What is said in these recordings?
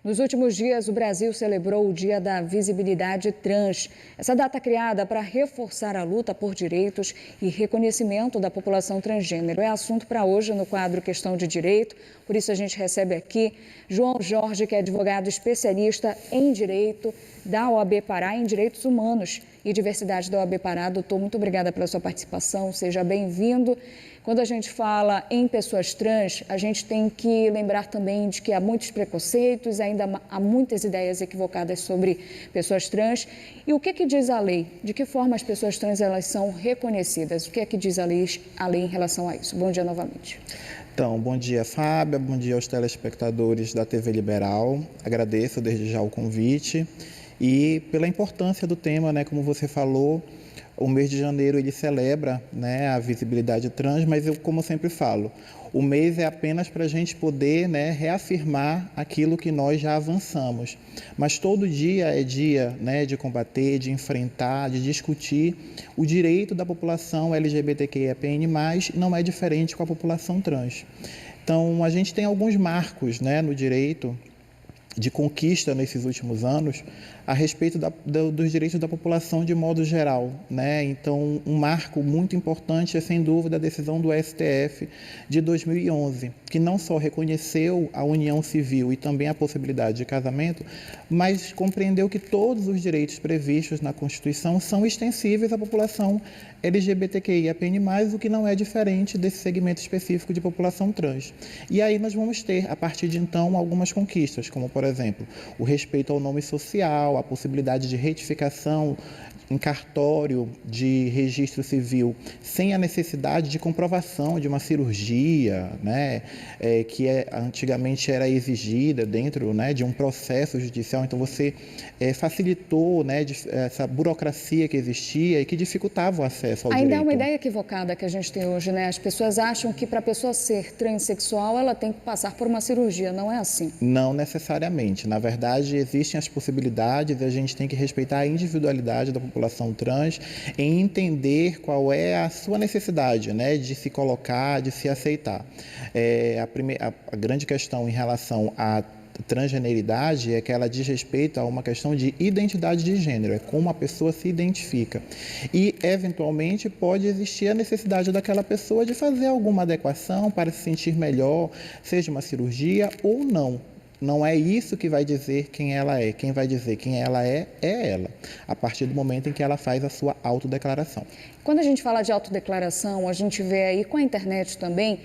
Nos últimos dias, o Brasil celebrou o Dia da Visibilidade Trans. Essa data é criada para reforçar a luta por direitos e reconhecimento da população transgênero. É assunto para hoje no quadro Questão de Direito. Por isso, a gente recebe aqui João Jorge, que é advogado especialista em direito da OAB Pará, em direitos humanos e diversidade da OAB Pará. Doutor, muito obrigada pela sua participação. Seja bem-vindo. Quando a gente fala em pessoas trans, a gente tem que lembrar também de que há muitos preconceitos, ainda há muitas ideias equivocadas sobre pessoas trans. E o que é que diz a lei? De que forma as pessoas trans elas são reconhecidas? O que é que diz a lei em relação a isso? Bom dia novamente. Então, bom dia, Fábia, bom dia aos telespectadores da TV Liberal. Agradeço desde já o convite e pela importância do tema, como você falou. O mês de janeiro ele celebra, a visibilidade trans, mas eu, como sempre falo, o mês é apenas para a gente poder, reafirmar aquilo que nós já avançamos. Mas todo dia é dia, de combater, de enfrentar, de discutir o direito da população LGBTQIAPN+, não é diferente com a população trans. Então, a gente tem alguns marcos, no direito de conquista nesses últimos anos a respeito dos direitos da população de modo geral, Então, um marco muito importante é, sem dúvida, a decisão do STF de 2011, que não só reconheceu a união civil e também a possibilidade de casamento, mas compreendeu que todos os direitos previstos na Constituição são extensíveis à população LGBTQIAPN+, o que não é diferente desse segmento específico de população trans. E aí nós vamos ter, a partir de então, algumas conquistas, como, por exemplo, o respeito ao nome social, a possibilidade de retificação em cartório de registro civil sem a necessidade de comprovação de uma cirurgia, que antigamente era exigida dentro de um processo judicial. Então, você facilitou essa burocracia que existia e que dificultava o acesso ao direito. Ainda é uma ideia equivocada que a gente tem hoje, As pessoas acham que para a pessoa ser transexual, ela tem que passar por uma cirurgia. Não é assim? Não necessariamente. Na verdade, existem as possibilidades e a gente tem que respeitar a individualidade da população trans em entender qual é a sua necessidade, de se colocar, de se aceitar. A grande questão em relação à transgeneridade é que ela diz respeito a uma questão de identidade de gênero, é como a pessoa se identifica. E, eventualmente, pode existir a necessidade daquela pessoa de fazer alguma adequação para se sentir melhor, seja uma cirurgia ou não. Não é isso que vai dizer quem ela é. Quem vai dizer quem ela é ela, a partir do momento em que ela faz a sua autodeclaração. Quando a gente fala de autodeclaração, a gente vê aí com a internet também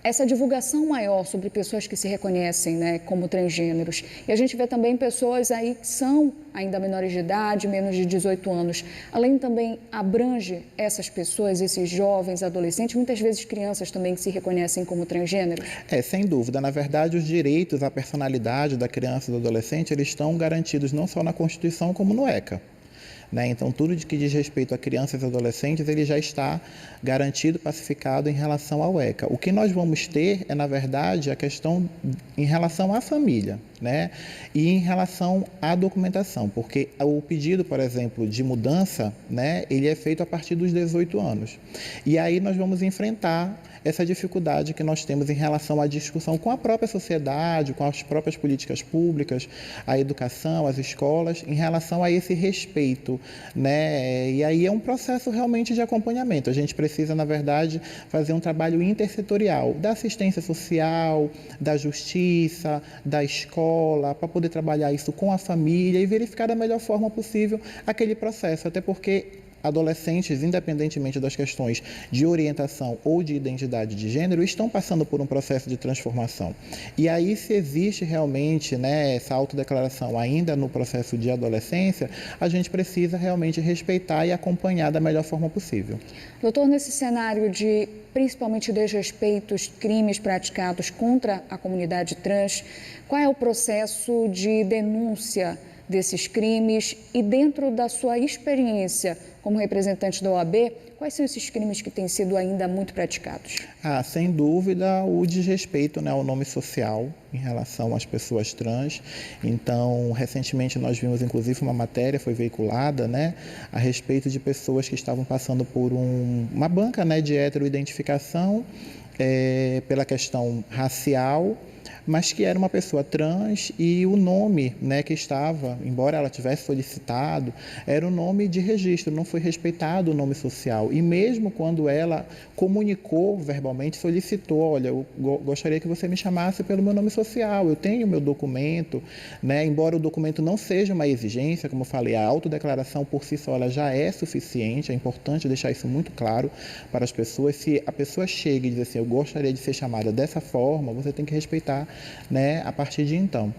essa divulgação maior sobre pessoas que se reconhecem como transgêneros. E a gente vê também pessoas aí que são ainda menores de idade, menos de 18 anos. Além também abrange essas pessoas, esses jovens, adolescentes, muitas vezes crianças também que se reconhecem como transgêneros. Sem dúvida. Na verdade, os direitos à personalidade da criança e do adolescente, eles estão garantidos não só na Constituição, como no ECA. Então, tudo que diz respeito a crianças e adolescentes, ele já está garantido, pacificado em relação ao ECA. O que nós vamos ter é, na verdade, a questão em relação à família, e em relação à documentação, porque o pedido, por exemplo, de mudança, ele é feito a partir dos 18 anos. E aí nós vamos enfrentar essa dificuldade que nós temos em relação à discussão com a própria sociedade, com as próprias políticas públicas, a educação, as escolas, em relação a esse respeito, E aí é um processo realmente de acompanhamento. A gente precisa, na verdade, fazer um trabalho intersetorial da assistência social, da justiça, da escola, para poder trabalhar isso com a família e verificar da melhor forma possível aquele processo, até porque adolescentes, independentemente das questões de orientação ou de identidade de gênero, estão passando por um processo de transformação. E aí, se existe realmente essa autodeclaração ainda no processo de adolescência, a gente precisa realmente respeitar e acompanhar da melhor forma possível. Doutor, nesse cenário de principalmente desrespeitos, crimes praticados contra a comunidade trans, qual é o processo de denúncia desses crimes e, dentro da sua experiência como representante da OAB, quais são esses crimes que têm sido ainda muito praticados? Sem dúvida, o desrespeito ao nome social em relação às pessoas trans. Então, recentemente nós vimos, inclusive, uma matéria, foi veiculada, a respeito de pessoas que estavam passando por uma banca de heteroidentificação pela questão racial, mas que era uma pessoa trans e o nome, né, que estava, embora ela tivesse solicitado, era o nome de registro, não foi respeitado o nome social. E mesmo quando ela comunicou verbalmente, solicitou, olha, eu gostaria que você me chamasse pelo meu nome social, eu tenho meu documento, né, embora o documento não seja uma exigência, como eu falei, a autodeclaração por si só ela já é suficiente, é importante deixar isso muito claro para as pessoas. Se a pessoa chega e diz assim, eu gostaria de ser chamada dessa forma, você tem que respeitar, né, a partir de então.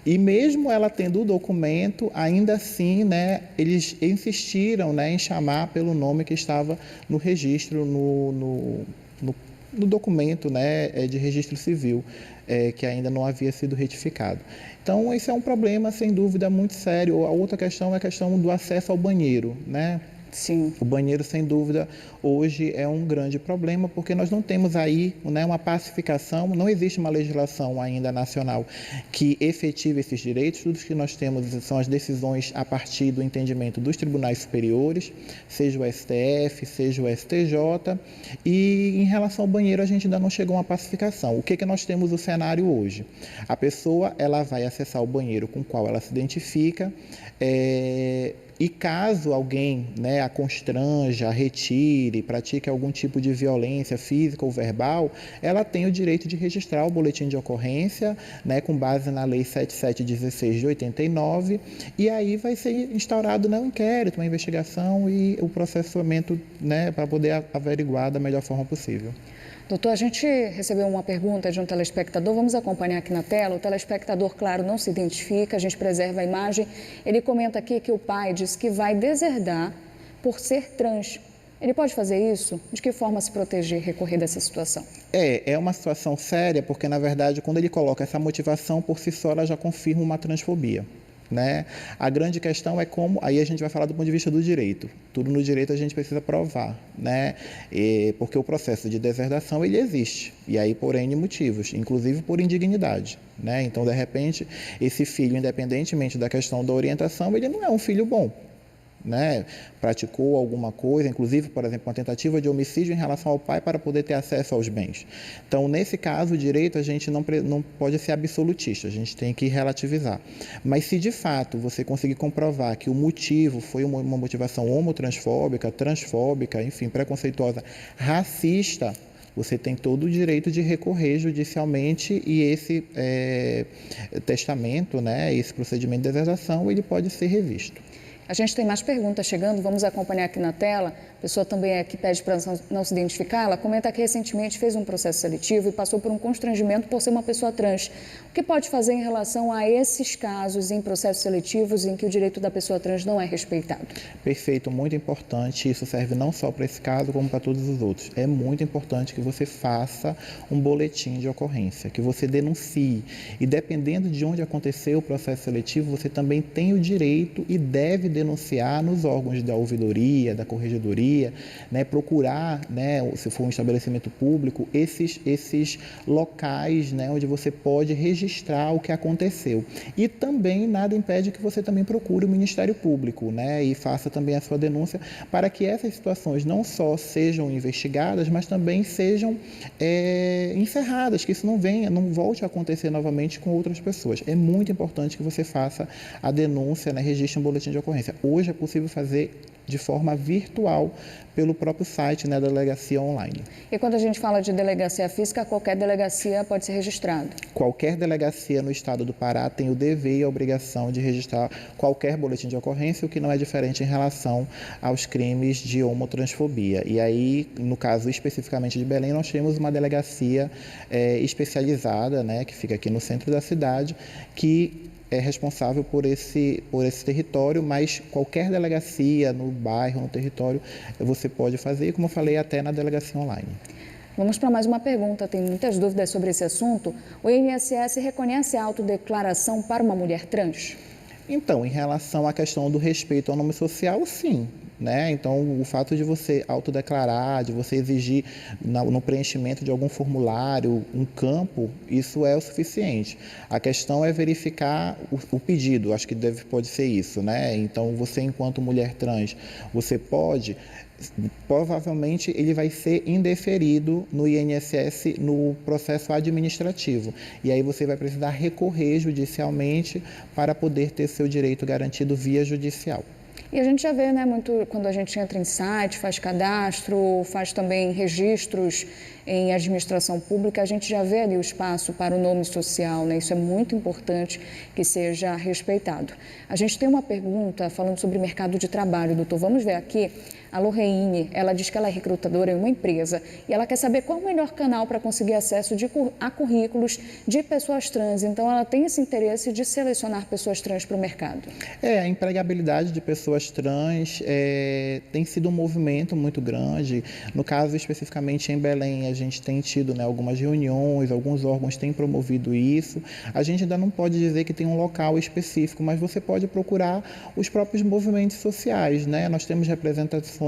E mesmo ela tendo o documento, ainda assim, né, eles insistiram, né, em chamar pelo nome que estava no registro, no documento, né, de registro civil, que ainda não havia sido retificado. Então, esse é um problema, sem dúvida, muito sério. A outra questão é a questão do acesso ao banheiro, né? Sim. O banheiro, sem dúvida, hoje é um grande problema, porque nós não temos aí, né, uma pacificação, não existe uma legislação ainda nacional que efetive esses direitos. Tudo que nós temos são as decisões a partir do entendimento dos tribunais superiores, seja o STF, seja o STJ, e em relação ao banheiro a gente ainda não chegou a uma pacificação. O que nós temos no cenário hoje? A pessoa ela vai acessar o banheiro com o qual ela se identifica, e caso alguém, né, a constranja, a retire, pratique algum tipo de violência física ou verbal, ela tem o direito de registrar o boletim de ocorrência, né, com base na Lei 7716 de 89, e aí vai ser instaurado, né, um inquérito, uma investigação e o processamento, né, para poder averiguar da melhor forma possível. Doutor, a gente recebeu uma pergunta de um telespectador, vamos acompanhar aqui na tela. O telespectador, claro, não se identifica, a gente preserva a imagem. Ele comenta aqui que o pai diz que vai deserdar por ser trans. Ele pode fazer isso? De que forma se proteger, recorrer dessa situação? É uma situação séria, porque, na verdade, quando ele coloca essa motivação, por si só, ela já confirma uma transfobia. Né? A grande questão é como, aí a gente vai falar do ponto de vista do direito. Tudo no direito a gente precisa provar, né? Porque o processo de deserdação ele existe, e aí por N motivos, inclusive por indignidade, né? Então, de repente, esse filho, independentemente da questão da orientação, ele não é um filho bom, né? Praticou alguma coisa, inclusive, por exemplo, uma tentativa de homicídio em relação ao pai para poder ter acesso aos bens. Então, nesse caso, o direito a gente não pode ser absolutista, a gente tem que relativizar. Mas se de fato você conseguir comprovar que o motivo foi uma motivação homotransfóbica, transfóbica, enfim, preconceituosa, racista, você tem todo o direito de recorrer judicialmente e esse testamento, né, esse procedimento de deserdação, ele pode ser revisto. A gente tem mais perguntas chegando, vamos acompanhar aqui na tela. A pessoa também aqui pede para não se identificar. Ela comenta que recentemente fez um processo seletivo e passou por um constrangimento por ser uma pessoa trans. O que pode fazer em relação a esses casos em processos seletivos em que o direito da pessoa trans não é respeitado? Perfeito, muito importante. Isso serve não só para esse caso, como para todos os outros. É muito importante que você faça um boletim de ocorrência, que você denuncie. E dependendo de onde aconteceu o processo seletivo, você também tem o direito e deve denunciar nos órgãos da ouvidoria, da corregedoria, né, procurar, né, se for um estabelecimento público, esses locais, né, onde você pode registrar o que aconteceu. E também nada impede que você também procure o Ministério Público, né, e faça também a sua denúncia para que essas situações não só sejam investigadas, mas também sejam encerradas, que isso não volte a acontecer novamente com outras pessoas. É muito importante que você faça a denúncia, né, registre um boletim de ocorrência. Hoje é possível fazer de forma virtual pelo próprio site, né, da delegacia online. E quando a gente fala de delegacia física, qualquer delegacia pode ser registrada? Qualquer delegacia no estado do Pará tem o dever e a obrigação de registrar qualquer boletim de ocorrência, o que não é diferente em relação aos crimes de homotransfobia. E aí, no caso especificamente de Belém, nós temos uma delegacia especializada, né, que fica aqui no centro da cidade, que é responsável por esse território, mas qualquer delegacia no bairro, no território, você pode fazer, como eu falei, até na delegacia online. Vamos para mais uma pergunta, tem muitas dúvidas sobre esse assunto. O INSS reconhece a autodeclaração para uma mulher trans? Então, em relação à questão do respeito ao nome social, sim. Né? Então, o fato de você autodeclarar, de você exigir no preenchimento de algum formulário um campo, isso é o suficiente. A questão é verificar o pedido, acho que pode ser isso, né? Então, você enquanto mulher trans, você pode provavelmente ele vai ser indeferido no INSS no processo administrativo. E aí você vai precisar recorrer judicialmente para poder ter seu direito garantido via judicial. E a gente já vê, né, muito quando a gente entra em site, faz cadastro, faz também registros em administração pública, a gente já vê ali o espaço para o nome social, né? Isso é muito importante que seja respeitado. A gente tem uma pergunta falando sobre mercado de trabalho, doutor. Vamos ver aqui. A Lorreine, ela diz que ela é recrutadora em uma empresa e ela quer saber qual o melhor canal para conseguir acesso a currículos de pessoas trans. Então, ela tem esse interesse de selecionar pessoas trans para o mercado. A empregabilidade de pessoas trans tem sido um movimento muito grande. No caso, especificamente em Belém, a gente tem tido, né, algumas reuniões, alguns órgãos têm promovido isso. A gente ainda não pode dizer que tem um local específico, mas você pode procurar os próprios movimentos sociais, né? Nós temos representações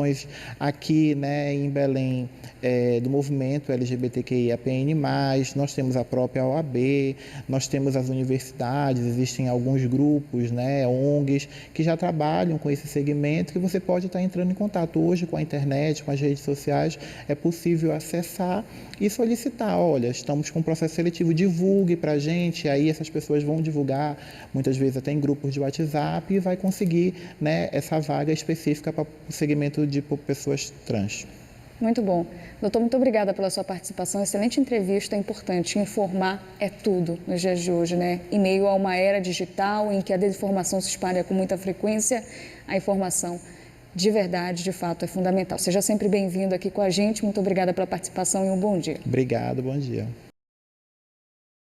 aqui, né, em Belém, do movimento LGBTQIAPN+, nós temos a própria OAB, nós temos as universidades, existem alguns grupos, né, ONGs, que já trabalham com esse segmento, que você pode estar entrando em contato. Hoje, com a internet, com as redes sociais, é possível acessar e solicitar, olha, estamos com um processo seletivo, divulgue para a gente, aí essas pessoas vão divulgar, muitas vezes até em grupos de WhatsApp, e vai conseguir, né, essa vaga específica para o segmento de pessoas trans. Muito bom. Doutor, muito obrigada pela sua participação. Excelente entrevista, é importante. Informar é tudo nos dias de hoje, né? Em meio a uma era digital em que a desinformação se espalha com muita frequência, a informação de verdade, de fato, é fundamental. Seja sempre bem-vindo aqui com a gente. Muito obrigada pela participação e um bom dia. Obrigado, bom dia.